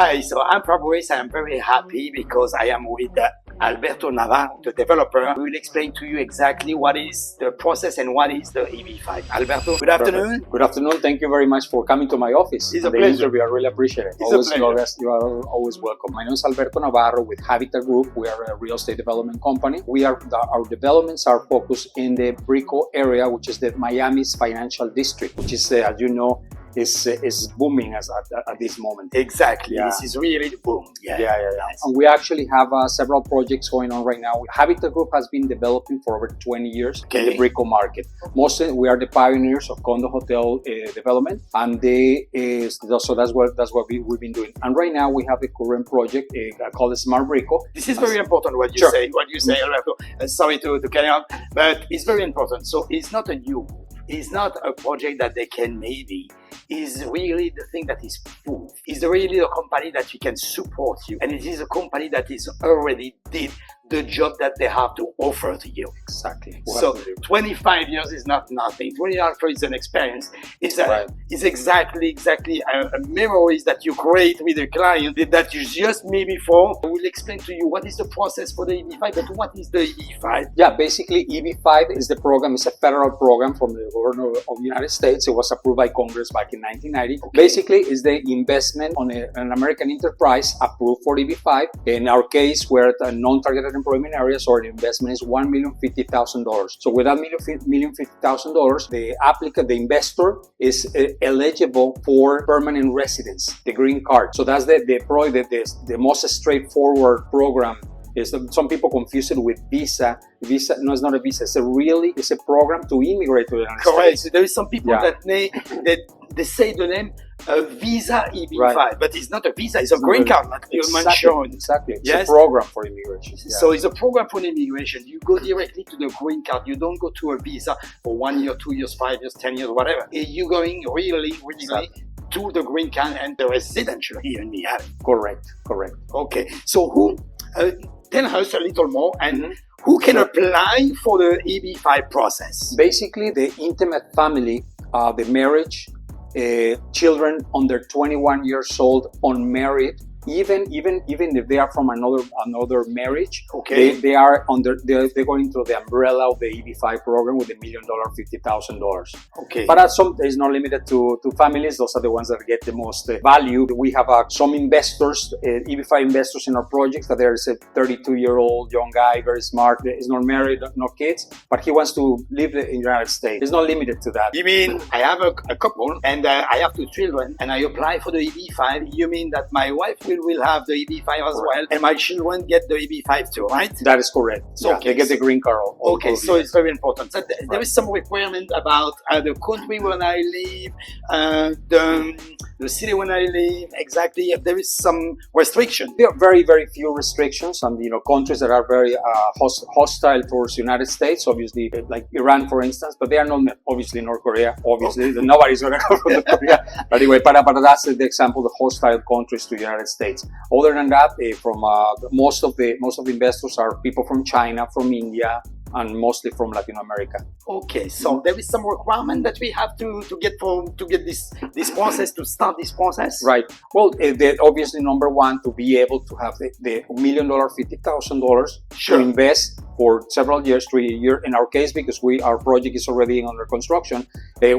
Hi, so I'm Fabrice. I'm very happy because I am with Alberto Navarro, the developer. We will explain to you exactly what is the process and what is the EB5. Alberto, good afternoon. Good afternoon. Thank you very much for coming to my office. It's a the pleasure. Interview. I really appreciate it. It's a pleasure. You are always welcome. My name is Alberto Navarro with Habitat Group. We are a real estate development company. Our developments are focused in the Brico area, which is the Miami's financial district, which is, as you know, is booming at this moment. Exactly. Yeah. This is really the boom. Yeah. And we actually have several projects going on right now. Habitat Group has been developing for over 20 years in the Brico market. Mostly, we are the pioneers of condo hotel development, and so that's what we've been doing. And right now we have a current project called Smart Brico. This is very important what you say. What you say, Alberto. Sorry to carry on, but it's very important. So it's not a new. It's not a project that they can maybe. Is really the thing that is proof. Is really a company that you can support you, and it is a company that is already did the job that they have to offer to you. Exactly. So 25 years is not nothing. 25 years is an experience. It's exactly memories that you create with the client that you just made before. I will explain to you what is the process for the EB5, but what is the EB5? Yeah, basically EB5 is the program. It's a federal program from the governor of the United States. It was approved by Congress back in 1990. Okay. Basically, is the investment on an American enterprise approved for EB5. In our case, we're at a non-targeted employment area, so our investment is $1,050,000. So with that $1,050,000, the applicant, the investor, is eligible for permanent residence, the green card. So that's the most straightforward program. Some people confuse it with visa. No, it's not a visa. It's a program to immigrate to the United States. Correct. So there is some people that they say the name visa EB5, but it's not a visa. It's a green card, like you mentioned. Exactly. It's a program for immigration. Yeah. So it's a program for immigration. You go directly to the green card. You don't go to a visa for 1 year, 2 years, 5 years, 10 years, whatever. You're going really to the green card and the residential here in Miami. Correct. Okay. So tell us a little more and who can apply for the EB5 process? Basically, the intimate family, the marriage, children under 21 years old, unmarried, even if they are from another marriage, they're going through the umbrella of the EB5 program with $1,050,000. Okay. But it's not limited to families. Those are the ones that get the most value. We have some investors, EB5 investors in our projects. That there is a 32-year-old young guy, very smart. He's not married, no kids, but he wants to live in the United States. It's not limited to that. You mean I have a couple and I have 2 children and I apply for the EB5? You mean that my wife will have the EB5 as well, and my children get the EB5 too, right? That is correct. So they get the green card. So it's very important. So there is some requirement about the country where I live, the city where I live. Exactly, there is some restriction. There are very, very few restrictions, and countries that are very hostile towards the United States. Obviously, like Iran, for instance, but they are not obviously North Korea. Obviously, nobody's going to go from North Korea. But anyway, but that's the example of hostile countries to the United States. Other than that, from most of the investors are people from China, from India, and mostly from Latin America. Okay, so there is some requirement that we have to get this process, to start this process. Right. Well, obviously number one, to be able to have the $1,050,000 to invest for several years, 3 years in our case, because our project is already under construction. 3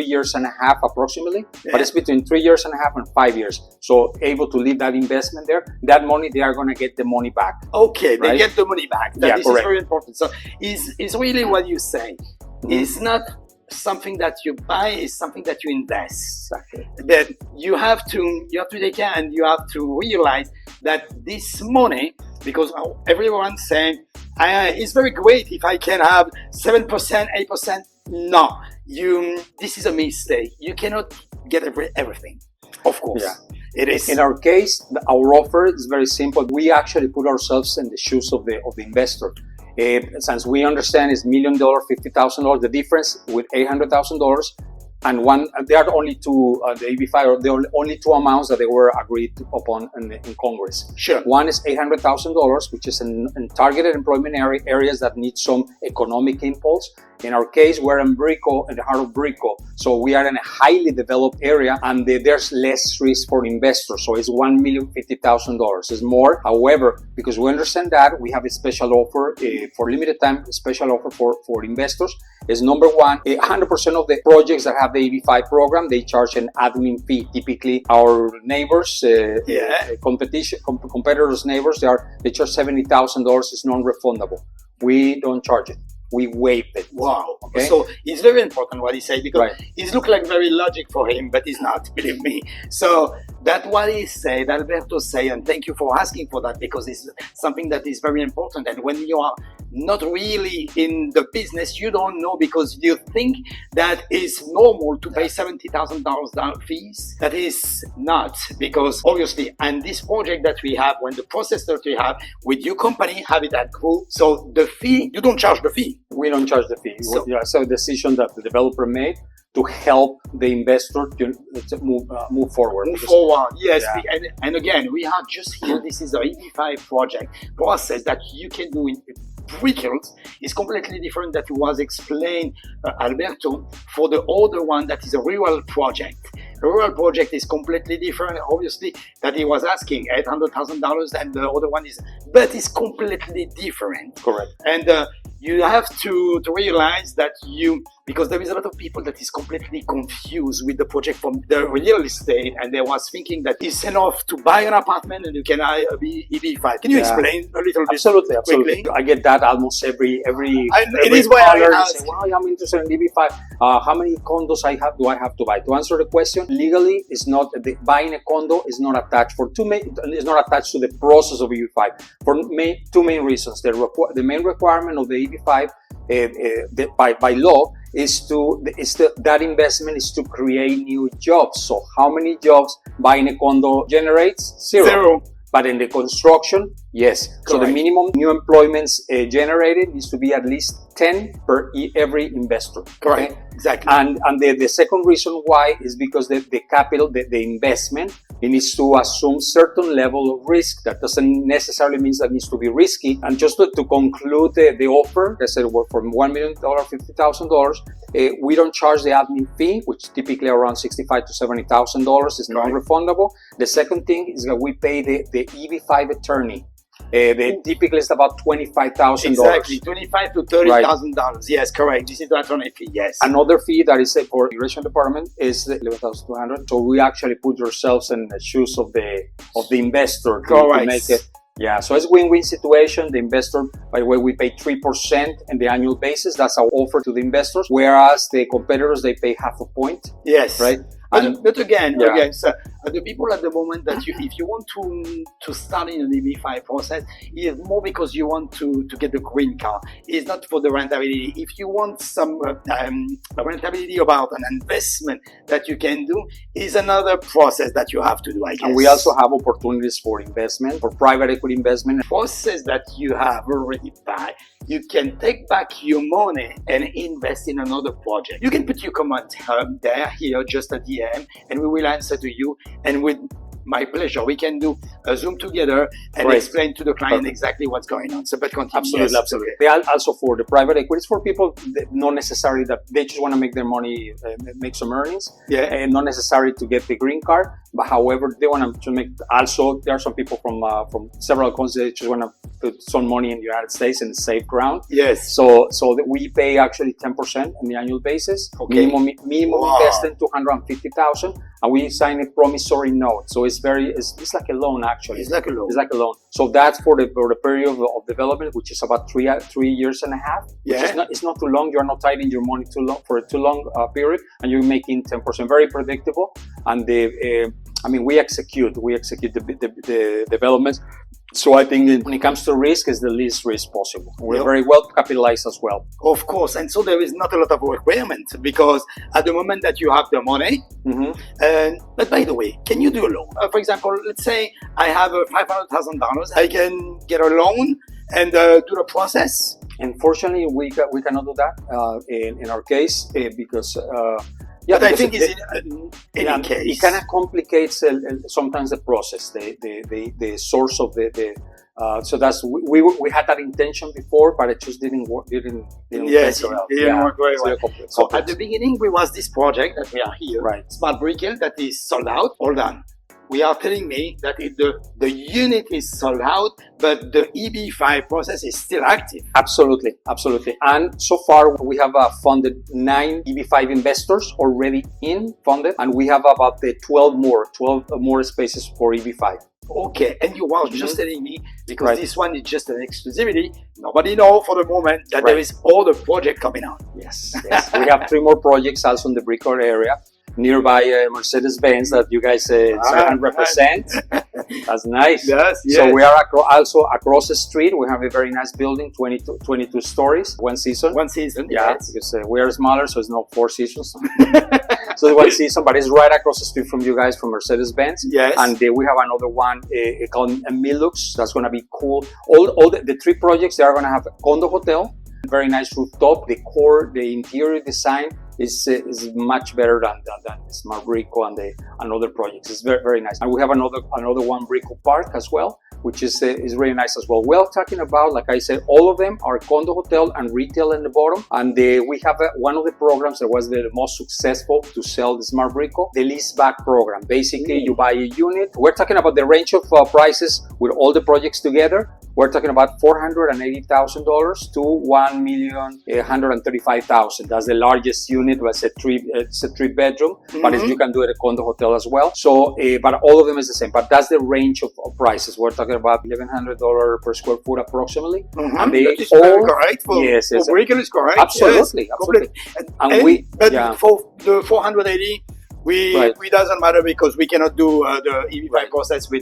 years and a half approximately, but it's between 3 years and a half and 5 years. So able to leave that investment there, that money they are going to get the money back. Okay, they get the money back. This is very important. So it's really what you say. It's not something that you buy, is something that you invest. Exactly. That you have to take care, and you have to realize that this money, because everyone's saying it's very great if I can have 7%, 8%. No, this is a mistake. You cannot get everything. Of course. Yeah. It is. In our case, our offer is very simple. We actually put ourselves in the shoes of the investor. Since we understand it's $1 million, $50,000, the difference with $800,000 and there are only two, the EB5, there are only 2 amounts that they were agreed upon in Congress. Sure. One is $800,000, which is in targeted employment areas that need some economic impulse. In our case, we're in Brico, in the heart of Brico. So we are in a highly developed area and there's less risk for investors. So it's $1,050,000. It's more. However, because we understand that, we have a special offer for limited time, a special offer for investors. Is number one, 100% of the projects that have the EB5 program, they charge an admin fee. Typically, our neighbors, competitors' neighbors, they charge $70,000. It's non-refundable. We don't charge it. We waive it. Wow. Okay? So it's very important what he said, because it looks like very logic for him, but it's not, believe me. So that's what he said, Alberto said, and thank you for asking for that, because it's something that is very important. And when you are not really in the business, you don't know, because you think that is normal to pay $70,000 fees. That is not, because obviously, and this project that we have, when the process that we have with your company, have it at group, so the fee, you don't charge the fee. We don't charge the fee. So a decision that the developer made to help the investor to move forward. Yes. And again, we are just here. This is the EB5 project process that you can do in vehicles is completely different that was explained, Alberto, for the other one that is a rural project. A rural project is completely different, obviously, that he was asking $800,000 and the other one is, but it's completely different. Correct. And you have to realize that because there is a lot of people that is completely confused with the project from the real estate, and they was thinking that it's enough to buy an apartment and you can be EB5. Can you explain a little bit? Absolutely. I get that almost every it is why I say, well, I'm interested in EB5. How many condos do I have to buy? To answer the question, legally, it's not buying a condo is not attached is not attached to the process of EB5 for two main reasons. The main requirement of the EB5 by law is that investment is to create new jobs. So how many jobs buying a condo generates? Zero. But in the construction, yes. Correct. So the minimum new employments generated needs to be at least 10 per every investor. Correct. Okay? Exactly. And the second reason why is because the capital, the investment, it needs to assume certain level of risk. That doesn't necessarily mean that it needs to be risky. And just to conclude the offer, I said from $1 million, $50,000, we don't charge the admin fee, which typically around $65,000 to $70,000 is non-refundable. The second thing is that we pay the EB5 attorney. Typically it's about $25,000. Exactly, $25,000 to $30,000. Right. Yes, correct. This is the attorney fee. Yes. Another fee that is for the immigration department is $11,200. So we actually put yourselves in the shoes of the investor to make it. Yeah, so it's a win-win situation. The investor, by the way, we pay 3% in the annual basis. That's our offer to the investors. Whereas the competitors, they pay half a point. Yes. Right. But again, so the people at the moment that if you want to start in an EB5 process, it's more because you want to get the green card. It's not for the rentability. If you want some rentability about an investment that you can do, is another process that you have to do, I guess. And we also have opportunities for investment, for private equity investment. Process that you have already buy, you can take back your money and invest in another project. You can put your comment there, here, just at the end, and we will answer to you. And with my pleasure, we can do a Zoom together and explain to the client exactly what's going on. So, but continue. Absolutely, yes, absolutely. They are also for the private equity. It's for people that not necessarily that they just want to make their money, make some earnings, and not necessarily to get the green card. But however, they want to make. Also, there are some people from several countries that just want to put some money in the United States in safe ground. Yes. So that we pay actually 10% on the annual basis. Okay. Minimum investing $250,000, and we sign a promissory note. So it's like a loan actually. It's like a loan. So that's for the period of development, which is about 3 years and a half. Yeah. It's not too long. You're not tied in your money too long for a too long period, and you're making 10%. Very predictable. And we execute the developments. So I think when it comes to risk, it's the least risk possible. We're very well capitalized as well. Of course, and so there is not a lot of requirement because at the moment that you have the money, but by the way, can you do a loan? For example, let's say I have $500,000. I can get a loan and do the process. Unfortunately, we cannot do that in our case because Yeah, but I think it's in any case. It kind of complicates sometimes the process, the source of the so that's we had that intention before, but it just didn't work. Didn't yes, well. It didn't work very well. So complex. at the beginning, we was this project that we are here, right? Smart Brickle, that is sold out. Hold on. We are telling me that the unit is sold out, but the EB5 process is still active. Absolutely, absolutely. And so far, we have funded 9 EB5 investors already funded, and we have about 12 more spaces for EB5. Okay, and you were just telling me, because this one is just an exclusivity, nobody knows for the moment that there is all the project coming out. Yes. We have 3 more projects also in the Brickell area, nearby Mercedes-Benz that you guys represent. That's nice. Yes. So we are also across the street. We have a very nice building, 22 stories, one season. Yeah, because we are smaller, so it's not 4 seasons. So it's one season, but it's right across the street from you guys, from Mercedes-Benz. Yes. And we have another one called Milux. That's going to be cool. All the 3 projects, they are going to have a condo hotel, very nice rooftop. The core, the interior design is much better than Smart Brickell and other projects. It's very, very nice. And we have another one, Brickell Park, as well, which is really nice as well. We're talking about, like I said, all of them are condo hotel and retail in the bottom. And we have one of the programs that was the most successful to sell the Smart Brickell, the lease back program. Basically, you buy a unit. We're talking about the range of prices with all the projects together. We're talking about $480,000 to $1,135,000. That's the largest unit. It's a 3-bedroom, but you can do it at a condo hotel as well. So, but all of them is the same. But that's the range of prices. We're talking about $1,100 per square foot approximately. And they all correct for Brickell is correct. Absolutely, yes, absolutely. But for the 480. We doesn't matter because we cannot do the EB5 process with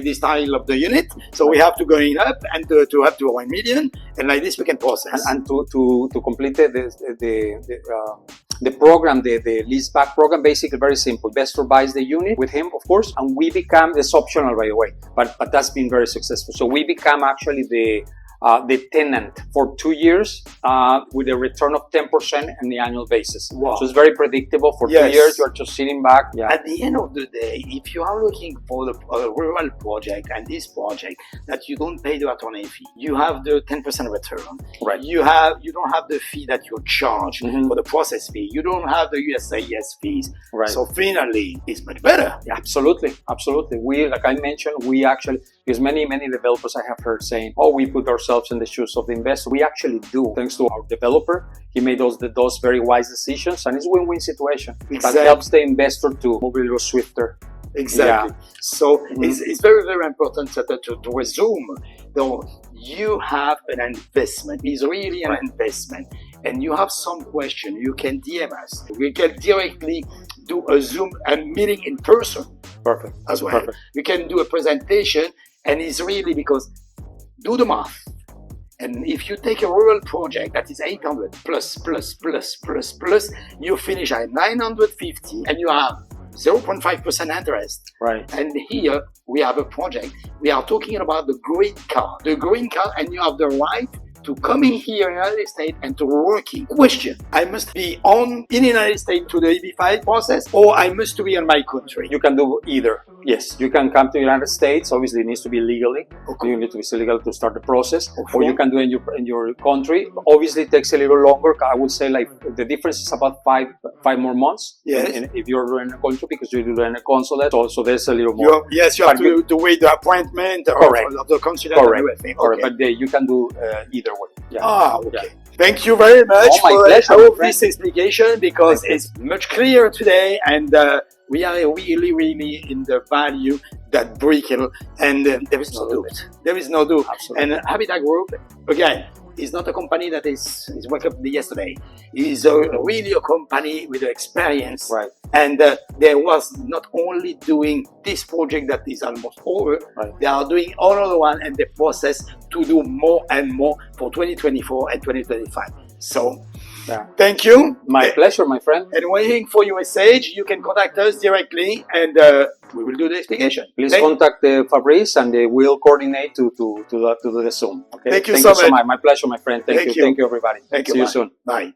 the style of the unit. So we have to go in up and to up to 1 million, and like this we can process. And to complete the program, the lease back program, basically very simple. Investor buys the unit with him, of course, and we become, it's optional by the way, but that's been very successful. So we become actually the tenant for 2 years with a return of 10% on the annual basis. Wow. So it's very predictable. For 2 years, you're just sitting back. Yeah. At the end of the day, if you are looking for a rural project and this project that you don't pay the attorney fee, you have the 10% return. Right. You don't have the fee that you charge for the process fee. You don't have the USIS fees. Right. So finally, it's much better. Yeah, absolutely. We, like I mentioned, we actually, because many developers I have heard saying, oh, we put ourselves in the shoes of the investor. We actually do, thanks to our developer. He made those very wise decisions, and it's a win-win situation. Exactly. That helps the investor to move a little swifter. Exactly. Yeah. So it's very, very important to resume. Though you have an investment, it's really an investment, and you have some question, you can DM us. We can directly do a Zoom and meeting in person. Perfect. As well. Perfect. You can do a presentation, and it's really because do the math. And if you take a rural project that is 800 plus, you finish at 950 and you have 0.5% interest. Right. And here we have a project. We are talking about the green card. The green card, and you have the right to come in here in the United States and to working. Question: I must be in the United States to the EB5 process, or I must be in my country? You can do either. Yes, you can come to the United States. Obviously, it needs to be legally. Okay. You need to be legal to start the process, or you can do it in your country. Obviously, it takes a little longer. I would say like the difference is about five more months. Yes. If you're in a country, because you do in a consulate, so there's a little more. You have to wait the appointment of the consulate. Correct. And everything. Correct. But you can do either way. Yeah. Okay. Yeah. Thank you very much for this explication, because it's much clearer today, and we are really in the value that Brickell, and there is no doubt. There is no doubt. Absolutely. And Habitat Group, again, is not a company that is woke up yesterday. It's really a company with experience. Right. And they was not only doing this project that is almost over, they are doing another one, and the process to do more and more for 2024 and 2025. So, thank you. My pleasure, my friend. And waiting for your message, you can contact us directly, and we will do the explanation. Please contact Fabrice, and we'll coordinate to do the Zoom. Okay? Thank you so much. My pleasure, my friend. Thank you. Thank you, everybody. Thank you. See you soon. Bye.